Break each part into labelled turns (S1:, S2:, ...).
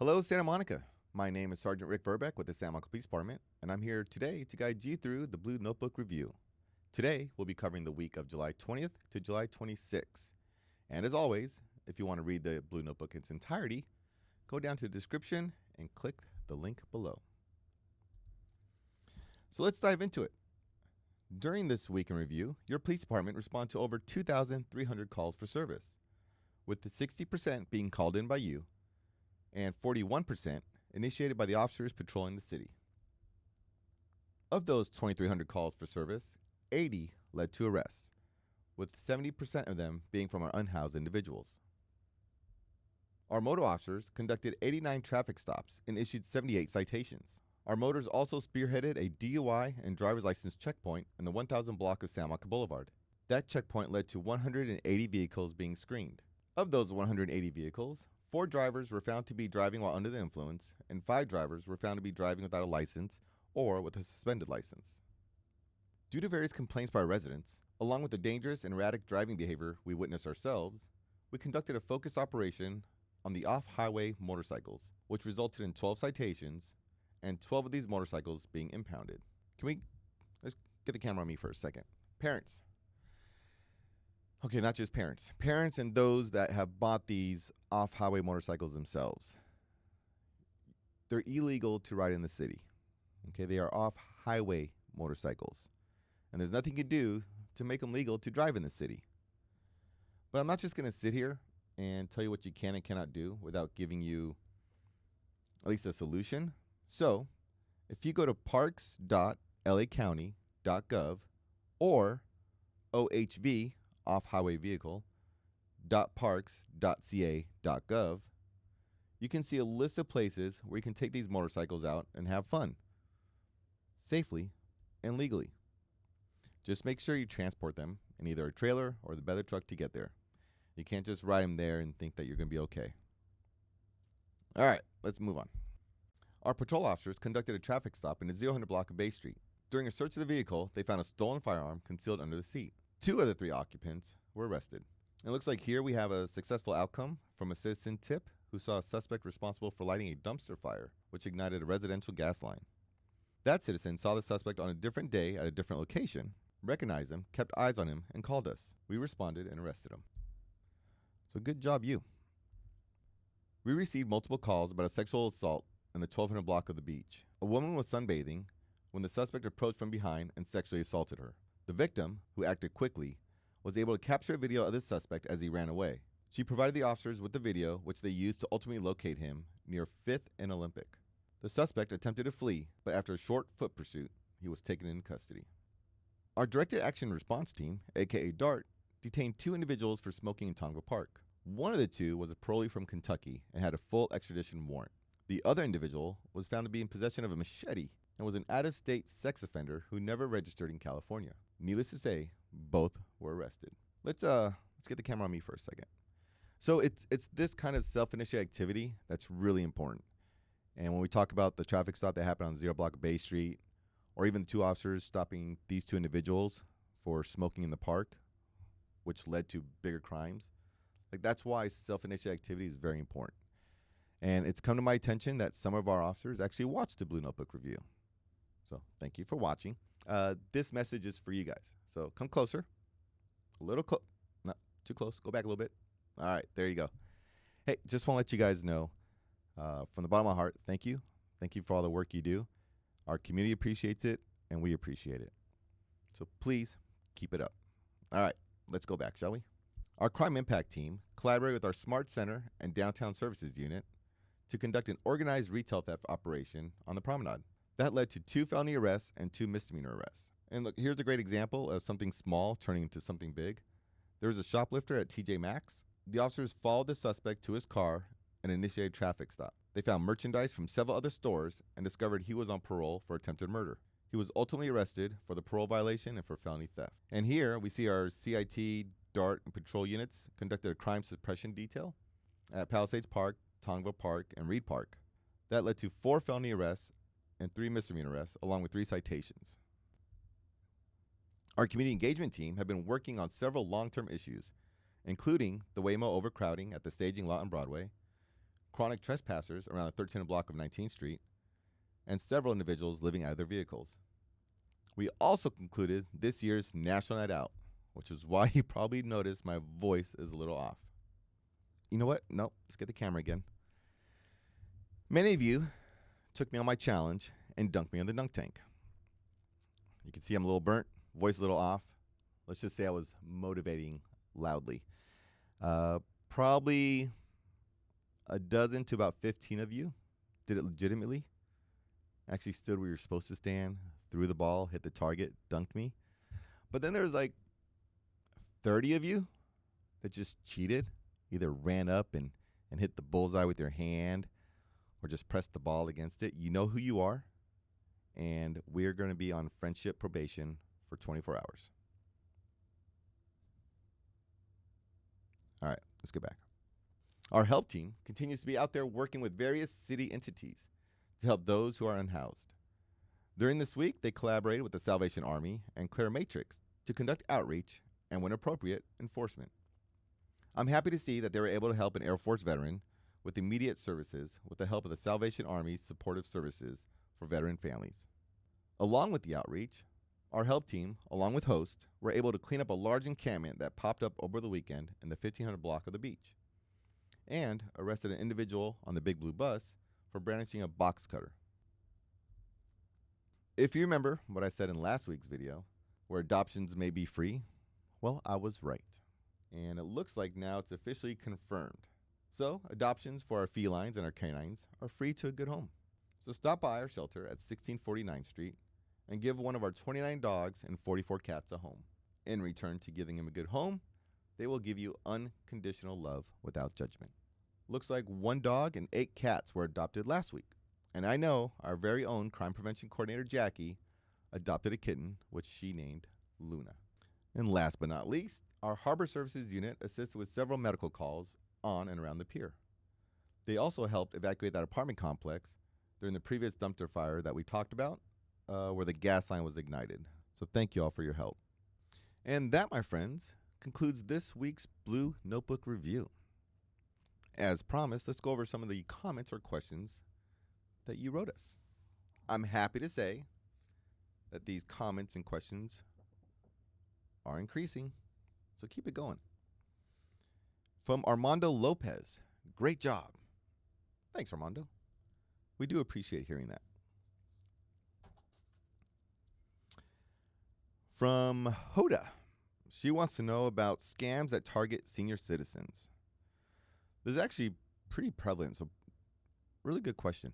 S1: Hello, Santa Monica. My name is Sergeant Rick Verbeck with the Santa Monica Police Department, and I'm here today to guide you through the Blue Notebook Review. Today, we'll be covering the week of July 20th to July 26th. And as always, if you want to read the Blue Notebook in its entirety, go down to the description and click the link below. So let's dive into it. During this week in review, your police department responded to over 2,300 calls for service, with the 60% being called in by you and 41% initiated by the officers patrolling the city. Of those 2,300 calls for service, 80 led to arrests, with 70% of them being from our unhoused individuals. Our motor officers conducted 89 traffic stops and issued 78 citations. Our motors also spearheaded a DUI and driver's license checkpoint in the 1000 block of Santa Monica Boulevard. That checkpoint led to 180 vehicles being screened. Of those 180 vehicles, 4 drivers were found to be driving while under the influence, and 5 drivers were found to be driving without a license or with a suspended license. Due to various complaints by residents, along with the dangerous and erratic driving behavior we witnessed ourselves, we conducted a focused operation on the off-highway motorcycles, which resulted in 12 citations and 12 of these motorcycles being impounded. Let's get the camera on me for a second. Parents. Okay, not just parents. Parents and those that have bought these off-highway motorcycles themselves. They're illegal to ride in the city. Okay, they are off-highway motorcycles. And there's nothing you can do to make them legal to drive in the city. But I'm not just going to sit here and tell you what you can and cannot do without giving you at least a solution. So, if you go to parks.lacounty.gov or OHV, off-highway vehicle.parks.ca.gov, you can see a list of places where you can take these motorcycles out and have fun, safely and legally. Just make sure you transport them in either a trailer or the bed of the truck to get there. You can't just ride them there and think that you're going to be okay. All right, let's move on. Our patrol officers conducted a traffic stop in the 000 block of Bay Street. During a search of the vehicle, they found a stolen firearm concealed under the seat. 2 of the 3 occupants were arrested. It looks like here we have a successful outcome from a citizen tip who saw a suspect responsible for lighting a dumpster fire, which ignited a residential gas line. That citizen saw the suspect on a different day at a different location, recognized him, kept eyes on him, and called us. We responded and arrested him. So good job, you. We received multiple calls about a sexual assault in the 1200 block of the beach. A woman was sunbathing when the suspect approached from behind and sexually assaulted her. The victim, who acted quickly, was able to capture a video of the suspect as he ran away. She provided the officers with the video, which they used to ultimately locate him near 5th and Olympic. The suspect attempted to flee, but after a short foot pursuit, he was taken into custody. Our Directed Action Response Team, aka DART, detained 2 individuals for smoking in Tongva Park. One of the 2 was a parolee from Kentucky and had a full extradition warrant. The other individual was found to be in possession of a machete and was an out-of-state sex offender who never registered in California. Needless to say, both were arrested. Let's get the camera on me for a second. So it's this kind of self-initiated activity that's really important. And when we talk about the traffic stop that happened on 0 block of Bay Street, or even 2 officers stopping these 2 individuals for smoking in the park, which led to bigger crimes, like that's why self-initiated activity is very important. And it's come to my attention that some of our officers actually watched the Blue Notebook Review. So thank you for watching. This message is for you guys. So come closer. A little close. Not too close. Go back a little bit. All right, there you go. Hey, just want to let you guys know from the bottom of my heart, thank you. Thank you for all the work you do. Our community appreciates it, and we appreciate it. So please keep it up. All right, let's go back, shall we? Our Crime Impact Team collaborated with our Smart Center and Downtown Services Unit to conduct an organized retail theft operation on the promenade. That led to 2 felony arrests and 2 misdemeanor arrests. And look, here's a great example of something small turning into something big. There was a shoplifter at TJ Maxx. The officers followed the suspect to his car and initiated a traffic stop. They found merchandise from several other stores and discovered he was on parole for attempted murder. He was ultimately arrested for the parole violation and for felony theft. And here we see our CIT, DART, and patrol units conducted a crime suppression detail at Palisades Park, Tongva Park, and Reed Park. That led to 4 felony arrests and 3 misdemeanor arrests, along with 3 citations. Our community engagement team have been working on several long-term issues, including the Waymo overcrowding at the staging lot on Broadway, chronic trespassers around the 13th block of 19th Street, and several individuals living out of their vehicles. We also concluded this year's National Night Out, which is why you probably noticed my voice is a little off. You know what? Nope, let's get the camera again. Many of you took me on my challenge and dunked me in the dunk tank. You can see I'm a little burnt, voice a little off. Let's just say I was motivating loudly. Probably a dozen to about 15 of you did it legitimately. Actually stood where you're supposed to stand, threw the ball, hit the target, dunked me. But then there's like 30 of you that just cheated, either ran up and hit the bullseye with your hand or just pressed the ball against it. You know who you are, and we're going to be on friendship probation for 24 hours. All right, let's get back. Our help team continues to be out there working with various city entities to help those who are unhoused. During this week, they collaborated with the Salvation Army and Clear Matrix to conduct outreach and, when appropriate, enforcement. I'm happy to see that they were able to help an Air Force veteran with immediate services with the help of the Salvation Army's supportive services for veteran families. Along with the outreach, our help team, along with hosts, were able to clean up a large encampment that popped up over the weekend in the 1500 block of the beach, and arrested an individual on the Big Blue bus for brandishing a box cutter. If you remember what I said in last week's video, where adoptions may be free, well, I was right. And it looks like now it's officially confirmed. So, adoptions for our felines and our canines are free to a good home. So stop by our shelter at 1649th Street and give one of our 29 dogs and 44 cats a home. In return to giving them a good home, they will give you unconditional love without judgment. Looks like 1 dog and 8 cats were adopted last week. And I know our very own crime prevention coordinator, Jackie, adopted a kitten, which she named Luna. And last but not least, our Harbor Services unit assisted with several medical calls on and around the pier. They also helped evacuate that apartment complex during the previous dumpster fire that we talked about, where the gas line was ignited. So thank you all for your help. And that, my friends, concludes this week's Blue Notebook Review. As promised, let's go over some of the comments or questions that you wrote us. I'm happy to say that these comments and questions are increasing, so keep it going. From Armando Lopez, great job. Thanks, Armando. We do appreciate hearing that. From Hoda, she wants to know about scams that target senior citizens. This is actually pretty prevalent, so really good question.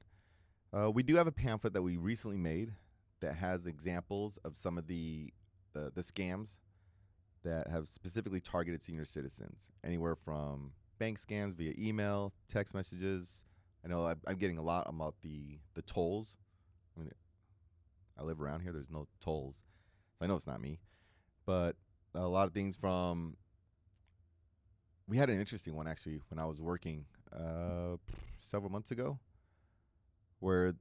S1: We do have a pamphlet that we recently made that has examples of some of the scams that have specifically targeted senior citizens, anywhere from bank scams via email, text messages. I know I'm getting a lot about the tolls. I mean, I live around here. There's no tolls. So I know it's not me. But a lot of things from... We had an interesting one, actually, when I was working several months ago, where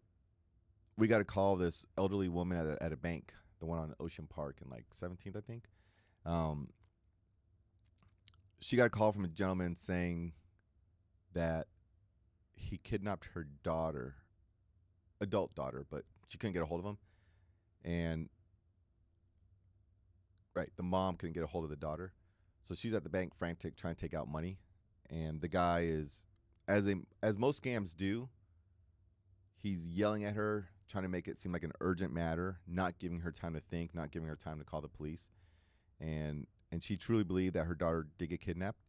S1: we got a call of this elderly woman at a bank, the one on Ocean Park in like 17th, I think. She got a call from a gentleman saying that he kidnapped her daughter, adult daughter, but she couldn't get a hold of him. And, right, the mom couldn't get a hold of the daughter. So she's at the bank frantic trying to take out money. And the guy is, as most scams do, he's yelling at her, trying to make it seem like an urgent matter, not giving her time to think, not giving her time to call the police. And she truly believed that her daughter did get kidnapped.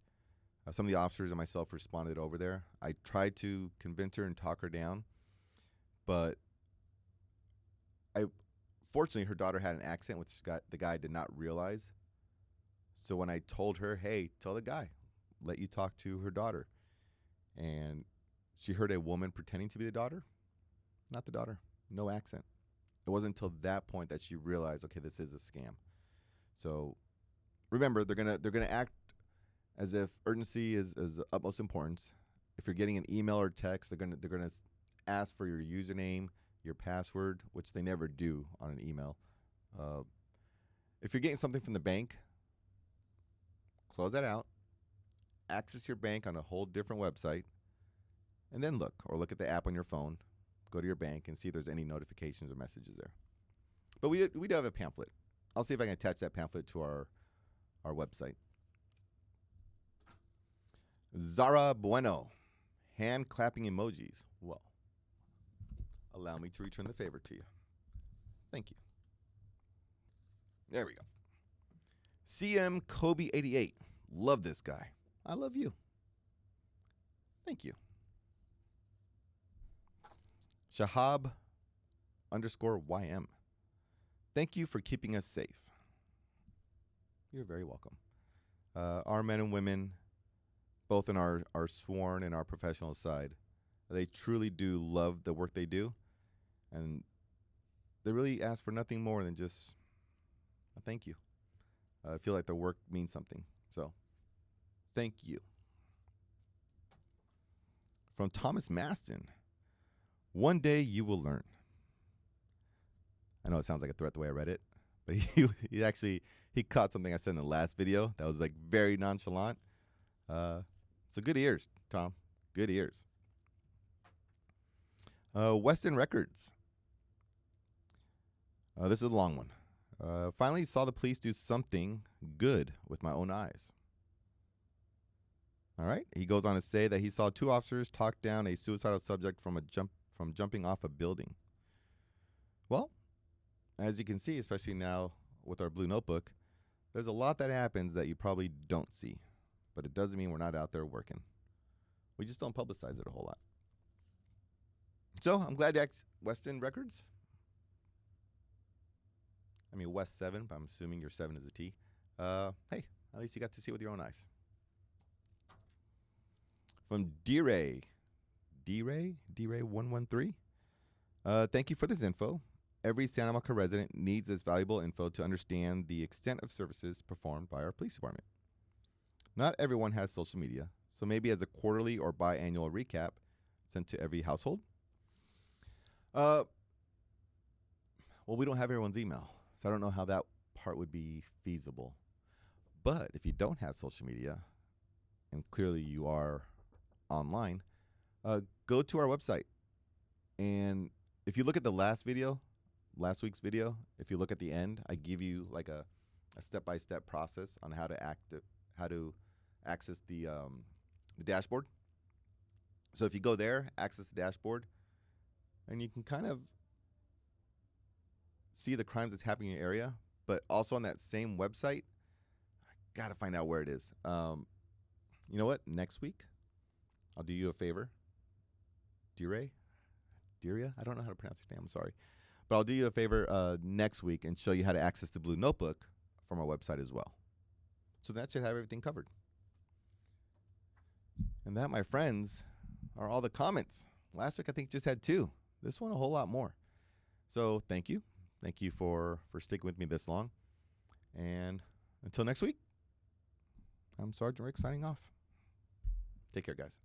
S1: Some of the officers and myself responded over there. I tried to convince her and talk her down, but fortunately her daughter had an accent, which the guy did not realize. So when I told her, hey, tell the guy, let you talk to her daughter, and she heard a woman pretending to be the daughter, not the daughter, no accent. It wasn't until that point that she realized, okay, this is a scam. So remember, they're gonna act as if urgency is of utmost importance. If you're getting an email or text, they're gonna ask for your username, your password, which they never do on an email. If you're getting something from the bank, close that out. Access your bank on a whole different website. and then look at the app on your phone, go to your bank, and see if there's any notifications or messages there. But we do have a pamphlet. I'll see if I can attach that pamphlet to our website. Zara Bueno, hand clapping emojis. Well, allow me to return the favor to you. Thank you. There we go. CM Kobe 88. Love this guy. I love you. Thank you. Shahab _YM. Thank you for keeping us safe. You're very welcome. Our men and women, both in our sworn and our professional side, they truly do love the work they do. And they really ask for nothing more than just a thank you. I feel like their work means something. So, thank you. From Thomas Maston. One day you will learn. I know it sounds like a threat the way I read it, but he caught something I said in the last video that was like very nonchalant. So good ears, Tom. Good ears. Weston Records. This is a long one. Finally saw the police do something good with my own eyes. All right. He goes on to say that he saw 2 officers talk down a suicidal subject from jumping off a building. Well, as you can see, especially now with our blue notebook, there's a lot that happens that you probably don't see, but it doesn't mean we're not out there working. We just don't publicize it a whole lot. So I'm glad to act Weston Records. I mean West 7, but I'm assuming your 7 is a T. Hey, at least you got to see it with your own eyes. From D-Ray 113. Thank you for this info. Every Santa Monica resident needs this valuable info to understand the extent of services performed by our police department. Not everyone has social media, so maybe as a quarterly or biannual recap sent to every household. Well, we don't have everyone's email, so I don't know how that part would be feasible. But if you don't have social media, and clearly you are online, go to our website. And if you look at the last week's video, if you look at the end, I give you like a step-by-step process on how to access the dashboard. So if you go there, access the dashboard, and you can kind of see the crimes that's happening in your area, but also on that same website, I gotta find out where it is. You know what? Next week, I'll do you a favor. Diria? I don't know how to pronounce your name. I'm sorry. But I'll do you a favor next week and show you how to access the Blue Notebook from our website as well. So that should have everything covered. And that, my friends, are all the comments. Last week, I think, just had 2. This one, a whole lot more. So thank you. Thank you for sticking with me this long. And until next week, I'm Sergeant Rick signing off. Take care, guys.